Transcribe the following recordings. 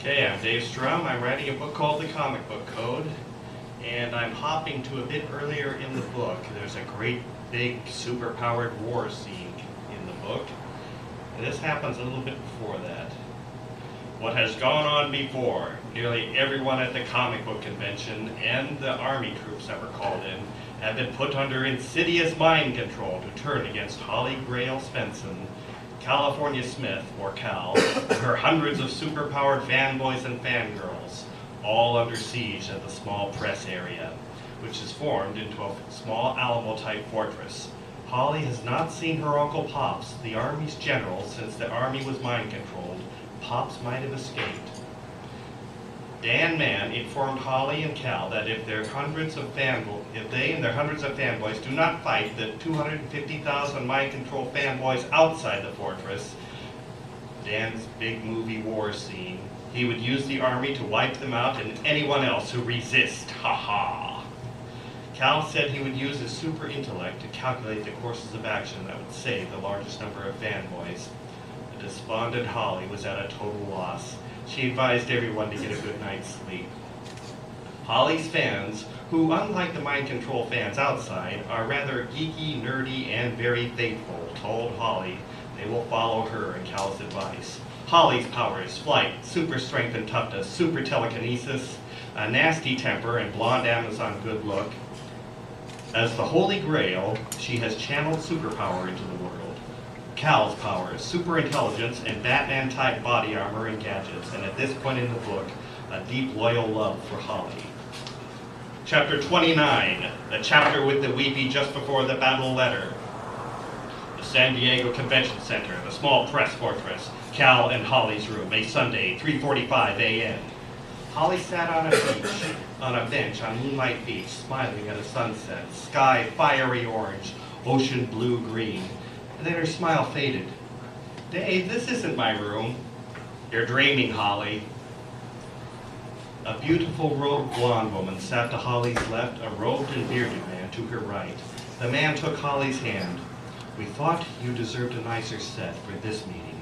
Okay, I'm Dave Strom. I'm writing a book called The Comic Book Code, and I'm hopping to a bit earlier in the book. There's a great big super-powered war scene in the book, and this happens a little bit before that. What has gone on before? Nearly everyone at the comic book convention and the army troops that were called in have been put under insidious mind control to turn against Holly Grail Svensson, California Smith, or Cal, her hundreds of superpowered fanboys and fangirls, all under siege at the small press area, which is formed into a small Alamo-type fortress. Holly has not seen her Uncle Pops, the Army's general, since the Army was mind-controlled. Pops might have escaped. Dan Mann informed Holly and Cal that if they and their hundreds of fanboys do not fight the 250,000 mind-control fanboys outside the fortress, Dan's big movie war scene, he would use the army to wipe them out and anyone else who resists. Ha ha! Cal said he would use his super intellect to calculate the courses of action that would save the largest number of fanboys. The despondent Holly was at a total loss. She advised everyone to get a good night's sleep. Holly's fans, who unlike the mind control fans outside, are rather geeky, nerdy, and very faithful, told Holly they will follow her and Cal's advice. Holly's powers: flight, super strength and toughness, super telekinesis, a nasty temper, and blonde Amazon good look. As the Holy Grail, she has channeled superpower into the world. Cal's powers: super intelligence and Batman-type body armor and gadgets, and at this point in the book, a deep loyal love for Holly. Chapter 29, the chapter with the weepy just before the battle letter. The San Diego Convention Center, the small press fortress, Cal and Holly's room, a Sunday, 3:45 a.m. Holly sat on a bench on Moonlight Beach, smiling at a sunset, sky fiery orange, ocean blue-green. And then her smile faded. Dave, this isn't my room. You're dreaming, Holly. A beautiful robed blonde woman sat to Holly's left, a robed and bearded man to her right. The man took Holly's hand. We thought you deserved a nicer set for this meeting.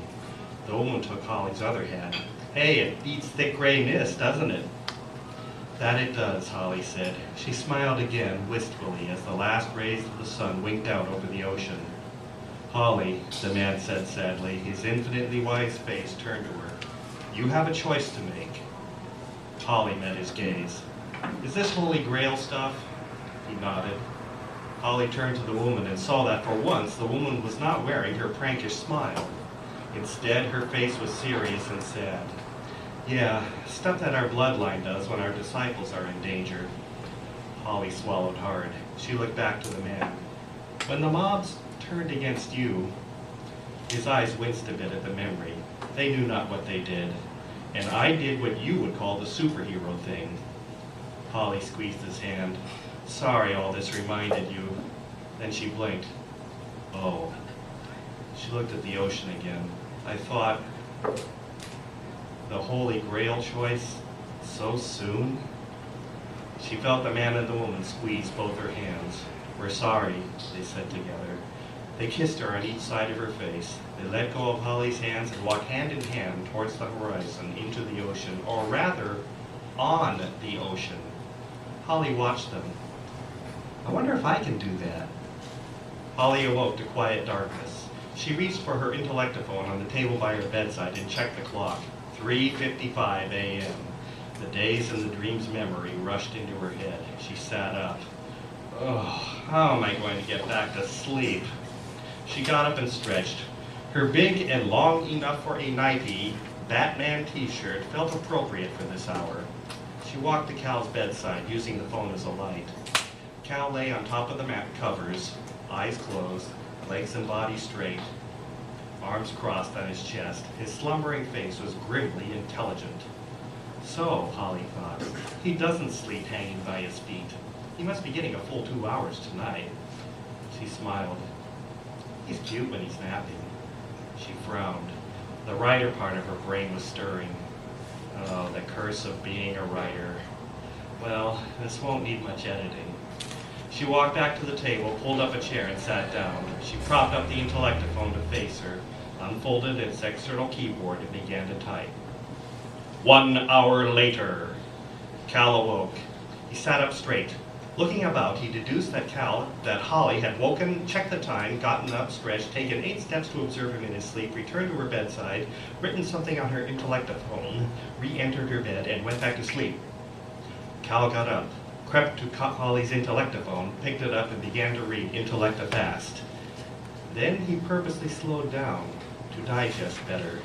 The woman took Holly's other hand. Hey, it beats thick gray mist, doesn't it? That it does, Holly said. She smiled again, wistfully, as the last rays of the sun winked out over the ocean. Holly, the man said sadly, his infinitely wise face turned to her. You have a choice to make. Holly met his gaze. Is this Holy Grail stuff? He nodded. Holly turned to the woman and saw that for once the woman was not wearing her prankish smile. Instead, her face was serious and sad. Yeah, stuff that our bloodline does when our disciples are in danger. Holly swallowed hard. She looked back to the man. When the mobs turned against you, his eyes winced a bit at the memory. They knew not what they did, and I did what you would call the superhero thing. Holly squeezed his hand. Sorry all this reminded you. Then she blinked. Oh. She looked at the ocean again. I thought, the Holy Grail choice so soon? She felt the man and the woman squeeze both her hands. We're sorry, they said together. They kissed her on each side of her face. They let go of Holly's hands and walked hand in hand towards the horizon, into the ocean, or rather, on the ocean. Holly watched them. I wonder if I can do that. Holly awoke to quiet darkness. She reached for her intellectophone on the table by her bedside and checked the clock. 3:55 a.m. The days and the dream's memory rushed into her head. She sat up. Oh, how am I going to get back to sleep? She got up and stretched. Her big and long enough for a nightie Batman t-shirt felt appropriate for this hour. She walked to Cal's bedside, using the phone as a light. Cal lay on top of the mat covers, eyes closed, legs and body straight, arms crossed on his chest. His slumbering face was grimly intelligent. So, Holly thought, he doesn't sleep hanging by his feet. He must be getting a full 2 hours tonight. She smiled. He's cute when he's napping. She frowned. The writer part of her brain was stirring. Oh, the curse of being a writer. Well, this won't need much editing. She walked back to the table, pulled up a chair, and sat down. She propped up the intellectophone to face her, unfolded its external keyboard, and began to type. 1 hour later, Cal awoke. He sat up straight. Looking about, he deduced that Holly had woken, checked the time, gotten up, stretched, taken 8 steps to observe him in his sleep, returned to her bedside, written something on her intellectaphone, re-entered her bed, and went back to sleep. Cal got up, crept to Holly's intellectaphone, picked it up, and began to read Intellecta fast. Then he purposely slowed down to digest better.